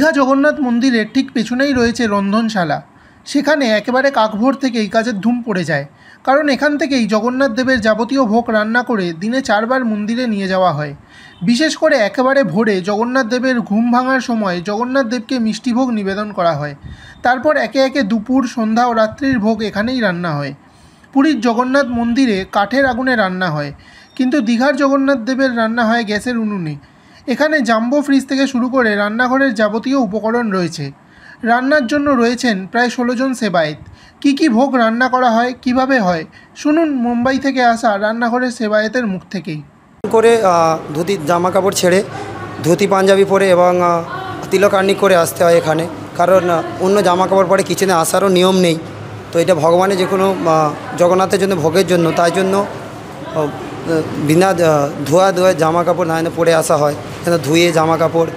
দীঘা জগন্নাথ মন্দিরের ঠিক পেছনেই রয়েছে রন্ধনশালা। সেখানে একেবারে কাকভোর থেকেই কাজের ধুম পড়ে যায়, কারণ এখান থেকেই জগন্নাথ দেবের যাবতীয় ভোগ রান্না করে দিনে 4 বার মন্দিরে নিয়ে যাওয়া হয়। বিশেষ করে একেবারে ভোরে জগন্নাথ দেবের ঘুম ভাঙার সময় জগন্নাথ দেবকে মিষ্টিভোগ নিবেদন করা হয়। তারপর একে একে দুপুর, সন্ধ্যা ও রাত্রির ভোগ এখানেই রান্না হয়। পুরীর জগন্নাথ মন্দিরে কাঠের আগুনে রান্না হয়, কিন্তু দীঘার জগন্নাথ দেবের রান্না হয় গ্যাসের উনুনে। এখানে জাম্বো ফ্রিজ থেকে শুরু করে রান্নাঘরের যাবতীয় উপকরণ রয়েছে। রান্নার জন্য রয়েছেন প্রায় 16 জন সেবায়েত। কী ভোগ রান্না করা হয়, কিভাবে হয়, শুনুন মুম্বাই থেকে আসা রান্নাঘরের সেবায়েতের মুখ থেকেই। করে ধুতি জামা কাপড় ছেড়ে ধুতি পাঞ্জাবি পরে এবং তিলকার্নিক করে আসতে হয় এখানে, কারণ অন্য জামা কাপড় পরে কিচেনে আসারও নিয়ম নেই। তো এটা ভগবানের যে কোনো জগন্নাথের জন্য ভোগের জন্য, তাই জন্য বিনা ধোয়া জামা কাপড় না পরে আসা হয়, যেন ধুয়ে জামা কাপড়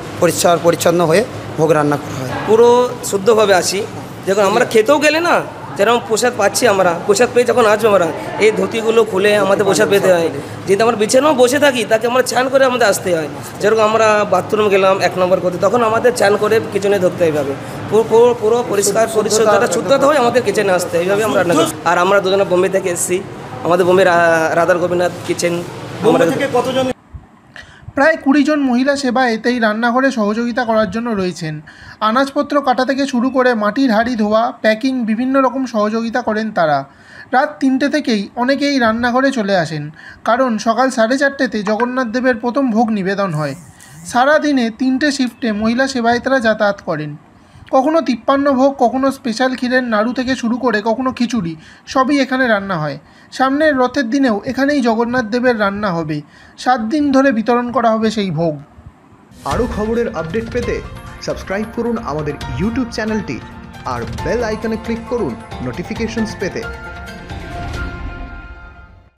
পরিচ্ছন্ন হয়ে ভোগ রান্না করা হয়। পুরো শুদ্ধভাবে আসি। যখন আমরা খেতেও গেলে না, যেরকম প্রসাদ পাচ্ছি, আমরা প্রসাদ পেয়ে যখন আসবো আমরা এই ধুতিগুলো খুলে আমাদের প্রসাদ পেতে হয়। যেহেতু আমরা বিছানাও বসে থাকি, তাকে আমরা চান করে আমাদের আসতে হয়। যেরকম আমরা বাথরুম গেলাম 1 নম্বর করতে, তখন আমাদের চান করে কিচেনে ঢুকতে এইভাবে পুরো পরিষ্কার পরিচ্ছন্নতা শুদ্ধতা হয়ে আমাদের কিচেনে আসতে এইভাবে আমরা রান্না করি। আর আমরা দুজনে বোম্বে থেকে এসেছি, আমাদের বোম্বে রাধার গোপীনাথ কিচেন। প্রায় 20 জন মহিলা সেবায়েত এই রান্নাঘরে সহযোগিতা করার জন্য রয়েছেন। আনাজপত্র কাটা থেকে শুরু করে মাটির হাঁড়ি ধোয়া, প্যাকিং, বিভিন্ন রকম সহযোগিতা করেন তারা। রাত 3টে থেকেই অনেকেই রান্নাঘরে চলে আসেন, কারণ সকাল 4:30তে জগন্নাথ দেবের প্রথম ভোগ নিবেদন হয়। সারাদিনে 3টে শিফটে মহিলা সেবায়েতরা যাতায়াত করেন। কখনো 53 ভোগ, কখনো স্পেশাল ক্ষীরের নাড়ু থেকে শুরু করে কখনো খিচুড়ি, সবই এখানে রান্না হয়। সামনের রথের দিনেও এখানেই জগন্নাথ দেবের রান্না হবে। 7 দিন ধরে বিতরণ করা হবে সেই ভোগ। আরও খবরের আপডেট পেতে সাবস্ক্রাইব করুন আমাদের ইউটিউব চ্যানেলটি আর বেল আইকনে ক্লিক করুন নোটিফিকেশনস পেতে।